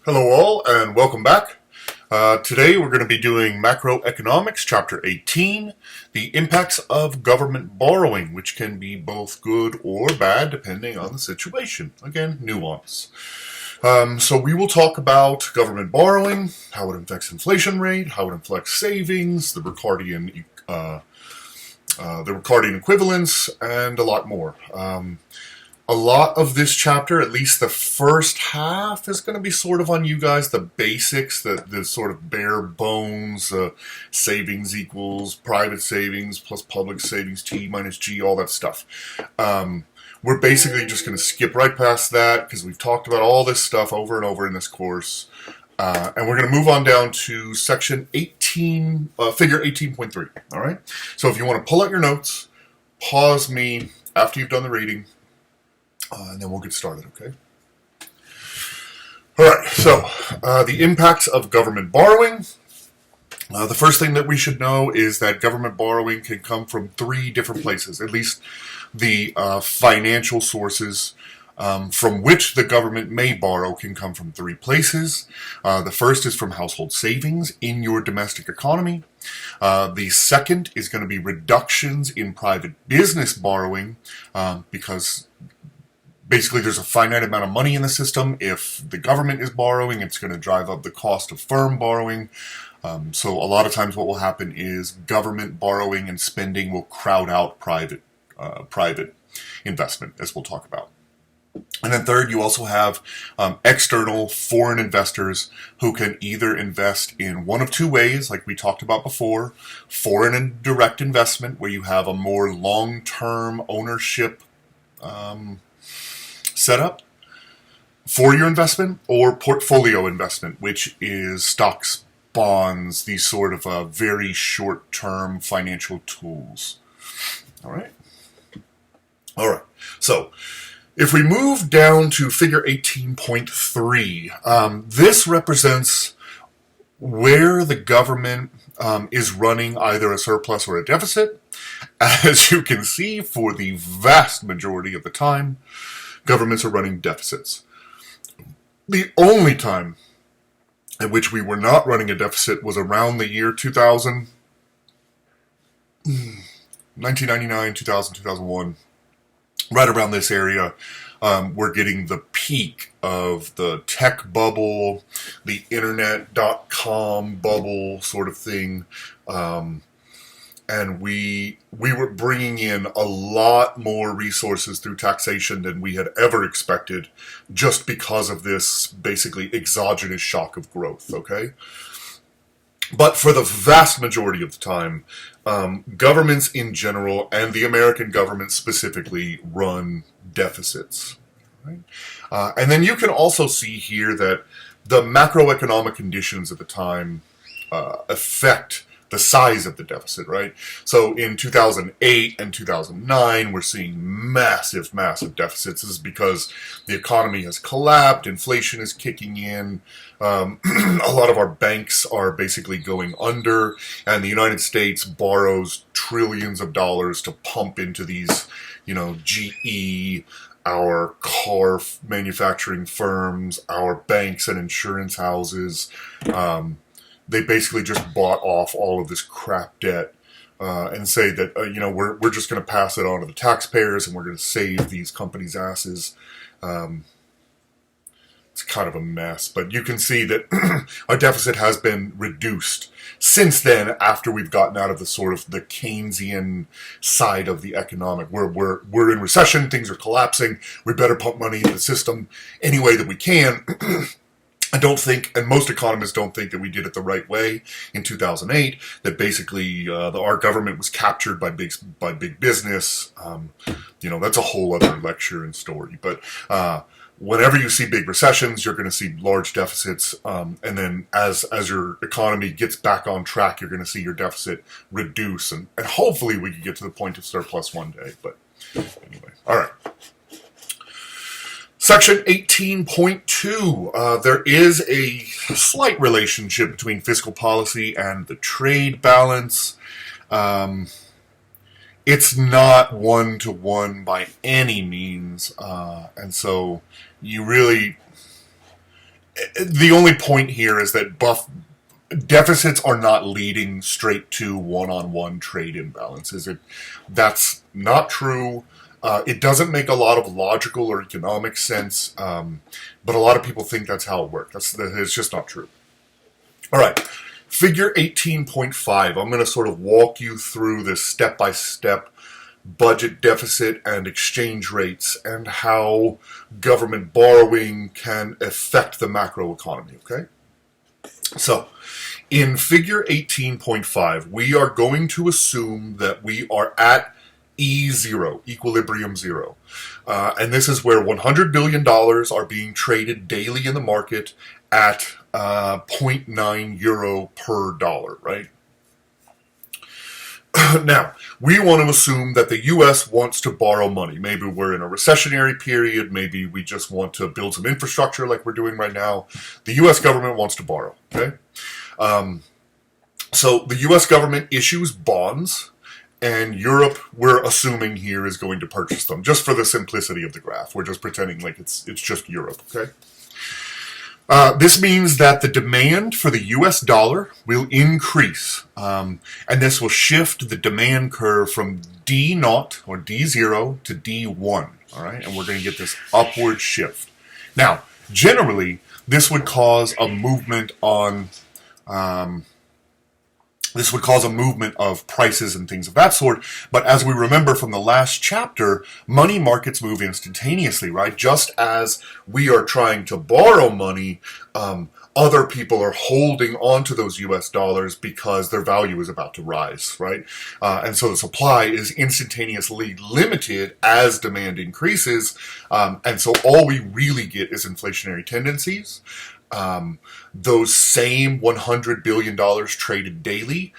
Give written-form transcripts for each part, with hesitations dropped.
Hello all, and welcome back. Today we're going to be doing Macroeconomics, Chapter 18, the impacts of government borrowing, which can be both good or bad depending on the situation. Again, nuance. So we will talk about government borrowing, how it affects inflation rate, how it affects savings, the Ricardian equivalence, and a lot more. A lot of this chapter, at least the first half, is going to be sort of on you guys, the basics, the sort of bare bones, savings equals private savings plus public savings, T minus G, all that stuff. We're basically just going to skip right past that because we've talked about all this stuff over and over in this course. And we're going to move on down to section 18, figure 18.3, all right? So if you want to pull out your notes, pause me after you've done the reading, and then we'll get started, okay? All right, so the impacts of government borrowing. The first thing that we should know is that government borrowing can come from three different places, at least the financial sources from which the government may borrow can come from three places. The first is from household savings in your domestic economy. The second is going to be reductions in private business borrowing because basically there's a finite amount of money in the system. If the government is borrowing, it's going to drive up the cost of firm borrowing. So a lot of times what will happen is government borrowing and spending will crowd out private investment, as we'll talk about. And then third, you also have external foreign investors who can either invest in one of two ways, like we talked about before: foreign and direct investment, where you have a more long-term ownership setup for your investment, or portfolio investment, which is stocks, bonds, these sort of very short-term financial tools. All right. So if we move down to figure 18.3, this represents where the government is running either a surplus or a deficit. As you can see, for the vast majority of the time, governments are running deficits. The only time at which we were not running a deficit was around the year 2000, 1999, 2000, 2001. Right around this area, we're getting the peak of the tech bubble, the internet.com bubble sort of thing. And we were bringing in a lot more resources through taxation than we had ever expected, just because of this basically exogenous shock of growth, okay? But for the vast majority of the time, governments in general, and the American government specifically, run deficits, right? And then you can also see here that the macroeconomic conditions at the time affect the size of the deficit, right? So in 2008 and 2009, we're seeing massive deficits. This is because the economy has collapsed, inflation is kicking in, a lot of our banks are basically going under, and the United States borrows trillions of dollars to pump into these, GE, our car manufacturing firms, our banks and insurance houses. They basically just bought off all of this crap debt and say that, we're just going to pass it on to the taxpayers and we're going to save these companies' asses. It's kind of a mess, but you can see that our deficit has been reduced since then, after we've gotten out of the sort of the Keynesian side of the economic. We're in recession, things are collapsing, we better pump money into the system any way that we can. I don't think, and most economists don't think, that we did it the right way in 2008, that basically our government was captured by big business. That's a whole other lecture and story. But whenever you see big recessions, you're going to see large deficits. And then as your economy gets back on track, you're going to see your deficit reduce. And hopefully we can get to the point of surplus one day. But anyway, all right. Section 18.2, there is a slight relationship between fiscal policy and the trade balance. It's not one-to-one by any means, and so you really, The only point here is that deficits are not leading straight to one-on-one trade imbalances. That's not true. It doesn't make a lot of logical or economic sense, but a lot of people think that's how it works. It's just not true. All right, figure 18.5. I'm going to sort of walk you through this step-by-step budget deficit and exchange rates and how government borrowing can affect the macroeconomy, okay? So, in figure 18.5, we are going to assume that we are at E0, equilibrium zero. And this is where $100 billion are being traded daily in the market at 0.9 euro per dollar, right? Now, we want to assume that the U.S. wants to borrow money. Maybe we're in a recessionary period. Maybe we just want to build some infrastructure like we're doing right now. The U.S. government wants to borrow, okay? So the U.S. government issues bonds, and Europe, we're assuming here, is going to purchase them. Just for the simplicity of the graph. We're just pretending like it's just Europe, okay? This means that the demand for the US dollar will increase, and this will shift the demand curve from D0 or D0 to D1, all right? And we're going to get this upward shift. Now, generally, this would cause a movement on of prices and things of that sort. But as we remember from the last chapter, money markets move instantaneously, right? Just as we are trying to borrow money, other people are holding onto those US dollars because their value is about to rise, right? And so the supply is instantaneously limited as demand increases. And so all we really get is inflationary tendencies. Those same $100 billion traded daily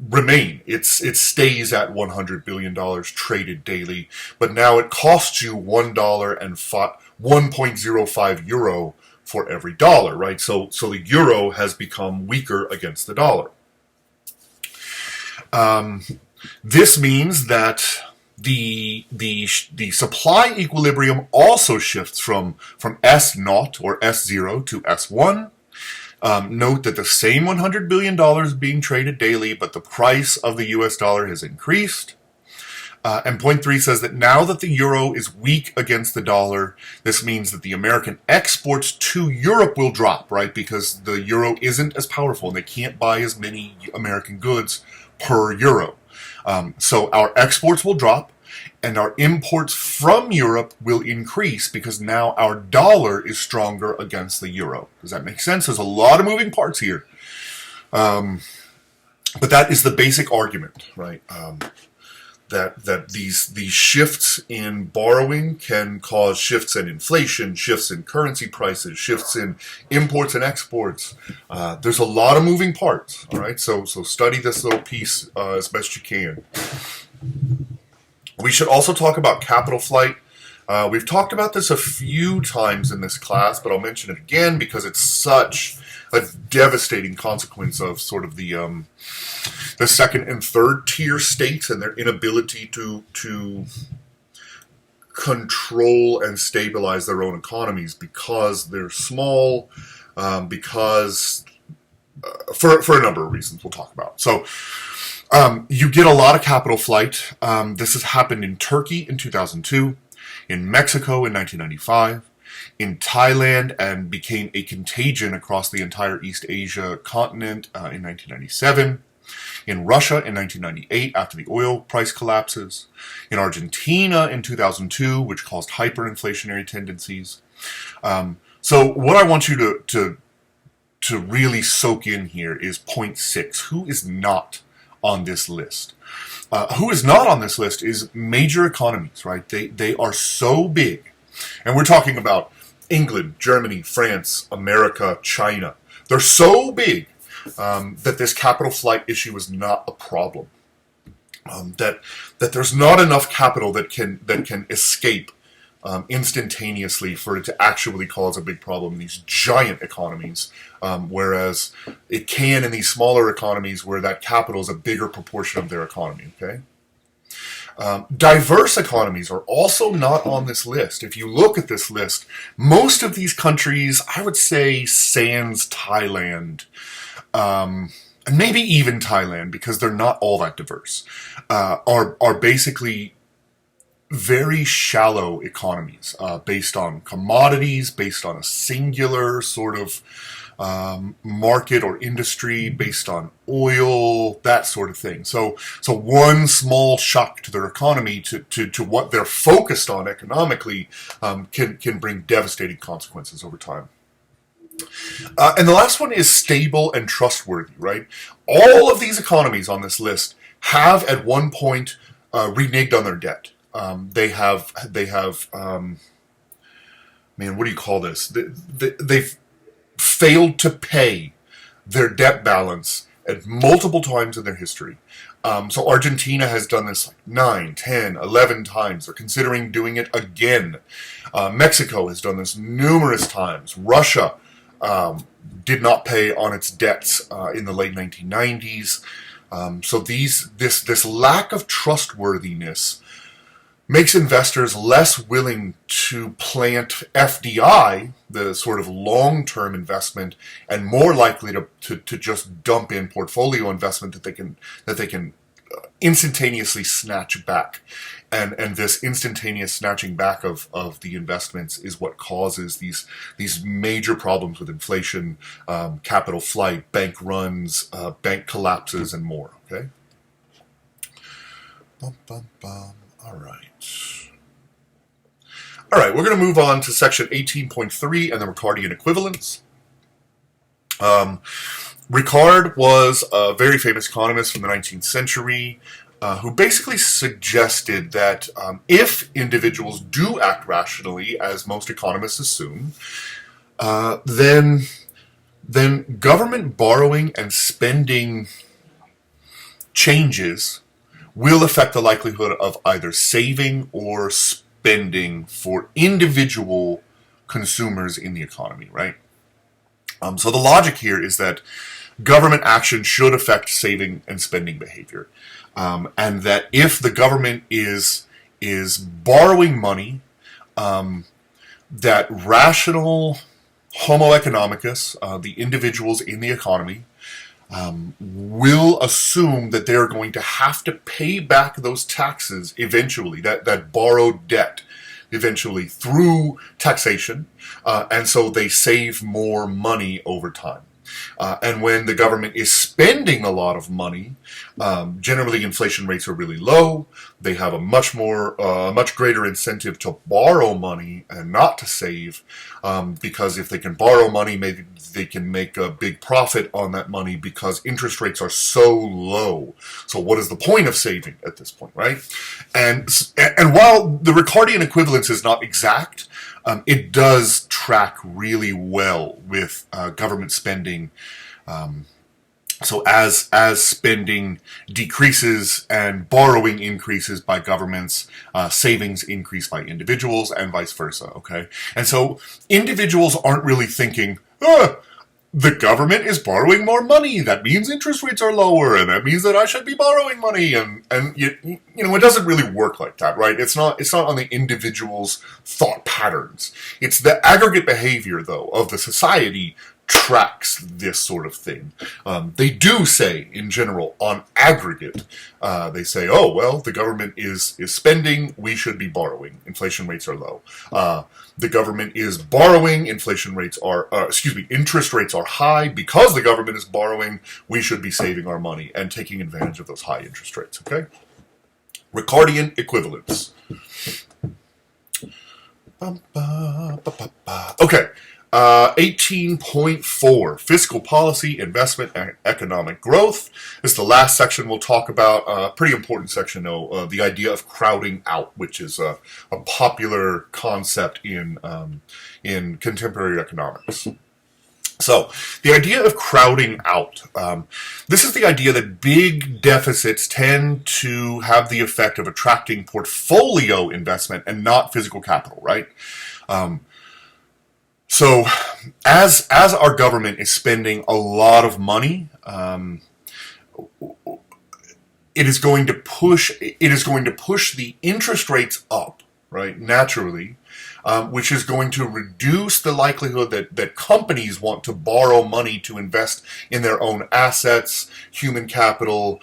remain. It stays at $100 billion traded daily, but now it costs you $1.05 euro for every dollar, right? So the euro has become weaker against the dollar. This means that the supply equilibrium also shifts from S0 or S0 to S1. Note that the same $100 billion is being traded daily, but the price of the US dollar has increased. And point 3 says that now that the euro is weak against the dollar, this means that the American exports to Europe will drop, right? Because the euro isn't as powerful and they can't buy as many American goods per euro. So our exports will drop and our imports from Europe will increase because now our dollar is stronger against the euro. Does that make sense? There's a lot of moving parts here. But that is the basic argument, right? That these shifts in borrowing can cause shifts in inflation, shifts in currency prices, shifts in imports and exports. There's a lot of moving parts, all right? So study this little piece as best you can. We should also talk about capital flight. We've talked about this a few times in this class, but I'll mention it again because it's such a devastating consequence of sort of the second and third tier states and their inability to control and stabilize their own economies because they're small, because for a number of reasons we'll talk about. So you get a lot of capital flight. This has happened in Turkey in 2002, in Mexico in 1995, in Thailand, and became a contagion across the entire East Asia continent in 1997, in Russia in 1998 after the oil price collapses, in Argentina in 2002, which caused hyperinflationary tendencies. So what I want you to really soak in here is point 6. Who is not on this list? Who is not on this list is major economies, right? They are so big. And we're talking about England, Germany, France, America, China. They're so big that this capital flight issue is not a problem. That there's not enough capital that can escape instantaneously for it to actually cause a big problem in these giant economies, whereas it can in these smaller economies where that capital is a bigger proportion of their economy, okay? Diverse economies are also not on this list. If you look at this list, most of these countries, I would say sans Thailand, and maybe even Thailand, because they're not all that diverse, are basically very shallow economies based on commodities, based on a singular sort of market or industry, based on oil, that sort of thing. So one small shock to their economy, to what they're focused on economically, can bring devastating consequences over time. And the last one is stable and trustworthy, right? All of these economies on this list have at one point reneged on their debt. They have, man, what do you call this? They've failed to pay their debt balance at multiple times in their history. So Argentina has done this like 9, 10, 11 times. They're considering doing it again. Mexico has done this numerous times. Russia did not pay on its debts in the late 1990s. So this lack of trustworthiness makes investors less willing to plant FDI, the sort of long-term investment, and more likely to just dump in portfolio investment that they can instantaneously snatch back. And this instantaneous snatching back of the investments is what causes these major problems with inflation, capital flight, bank runs, bank collapses, and more. Okay. Bum, bum, bum. All right. We're going to move on to section 18.3 and the Ricardian equivalents. Ricard was a very famous economist from the 19th century who basically suggested that if individuals do act rationally, as most economists assume, then government borrowing and spending changes will affect the likelihood of either saving or spending for individual consumers in the economy, right? So the logic here is that government action should affect saving and spending behavior. And that if the government is borrowing money, that rational Homo economicus, the individuals in the economy, will assume that they're going to have to pay back those taxes eventually, that borrowed debt eventually through taxation, and so they save more money over time. And when the government is spending a lot of money, generally inflation rates are really low. They have a much greater incentive to borrow money and not to save, because if they can borrow money, maybe they can make a big profit on that money because interest rates are so low. So what is the point of saving at this point, right? And while the Ricardian equivalence is not exact, it does track really well with government spending. So as spending decreases and borrowing increases by governments, savings increase by individuals and vice versa, okay? And so individuals aren't really thinking, the government is borrowing more money. That means interest rates are lower, and that means that I should be borrowing money. And you know, it doesn't really work like that, right? It's not on the individual's thought patterns. It's the aggregate behavior, though, of the society tracks this sort of thing. They do say, in general, on aggregate, they say, oh, well, the government is spending, we should be borrowing. Inflation rates are low. The government is borrowing, interest rates are high. Because the government is borrowing, we should be saving our money and taking advantage of those high interest rates, okay? Ricardian equivalence. Okay. 18.4, fiscal policy, investment, and economic growth. This is the last section we'll talk about. Pretty important section, though. The idea of crowding out, which is a popular concept in contemporary economics. So, the idea of crowding out. This is the idea that big deficits tend to have the effect of attracting portfolio investment and not physical capital, right? So, as our government is spending a lot of money, it is going to push the interest rates up, right, naturally, which is going to reduce the likelihood that companies want to borrow money to invest in their own assets, human capital,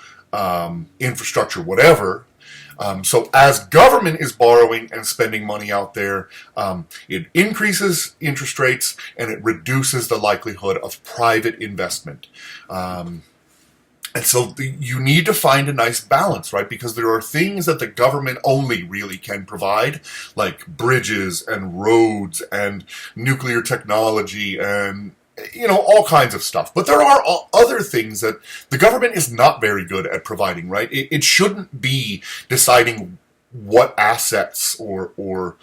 infrastructure, whatever. So as government is borrowing and spending money out there, it increases interest rates and it reduces the likelihood of private investment. And so you need to find a nice balance, right? Because there are things that the government only really can provide, like bridges and roads and nuclear technology and, all kinds of stuff. But there are other things that the government is not very good at providing, right? It shouldn't be deciding what assets or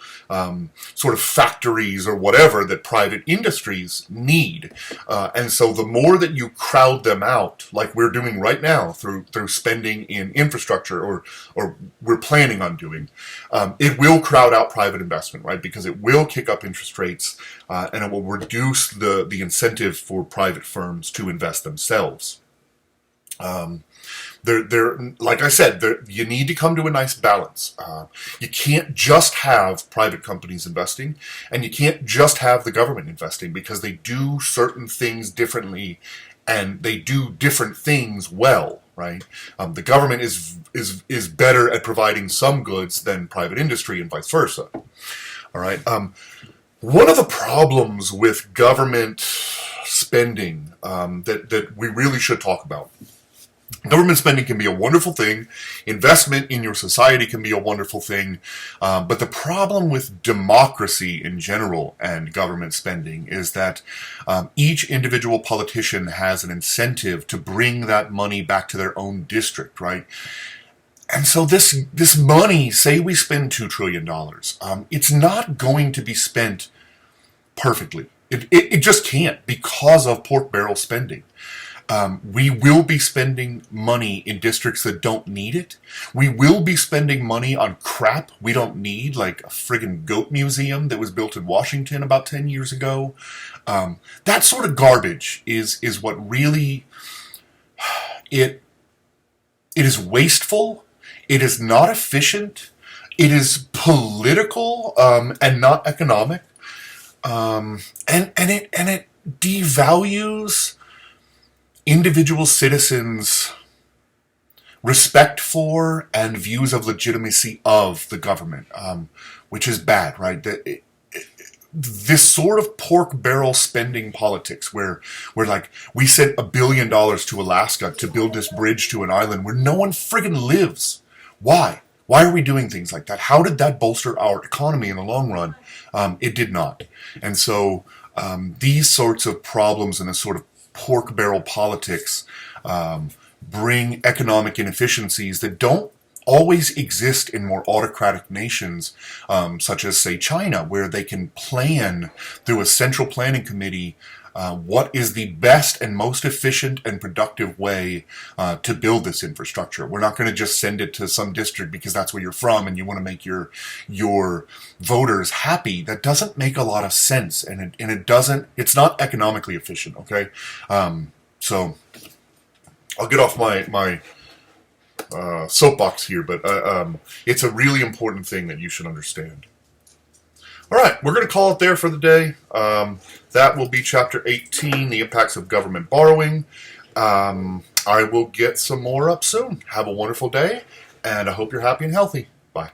sort of factories or whatever that private industries need. And so the more that you crowd them out, like we're doing right now through spending in infrastructure or we're planning on doing, it will crowd out private investment, right? Because it will kick up interest rates and it will reduce the incentive for private firms to invest themselves. Like I said, you need to come to a nice balance. You can't just have private companies investing, and you can't just have the government investing, because they do certain things differently, and they do different things well, right? The government is better at providing some goods than private industry, and vice versa. All right. One of the problems with government spending that we really should talk about. Government spending can be a wonderful thing. Investment in your society can be a wonderful thing. But the problem with democracy in general and government spending is that each individual politician has an incentive to bring that money back to their own district, right? And so this money, say we spend $2 trillion, it's not going to be spent perfectly. It just can't, because of pork barrel spending. We will be spending money in districts that don't need it. We will be spending money on crap we don't need, like a friggin' goat museum that was built in Washington about 10 years ago. That sort of garbage is what really, it is wasteful, it is not efficient, it is political, and not economic, and it devalues individual citizens' respect for and views of legitimacy of the government, which is bad, right? This sort of pork barrel spending politics where like we sent $1 billion to Alaska to build this bridge to an island where no one friggin' lives. Why? Why are we doing things like that? How did that bolster our economy in the long run? It did not. And so these sorts of problems and this sort of pork barrel politics bring economic inefficiencies that don't always exist in more autocratic nations, such as, say, China, where they can plan through a central planning committee what is the best and most efficient and productive way to build this infrastructure. We're not going to just send it to some district because that's where you're from and you want to make your voters happy. That doesn't make a lot of sense, and it's not economically efficient, okay? So I'll get off my soapbox here, but it's a really important thing that you should understand. All right, we're going to call it there for the day. That will be Chapter 18, The Impacts of Government Borrowing. I will get some more up soon. Have a wonderful day, and I hope you're happy and healthy. Bye.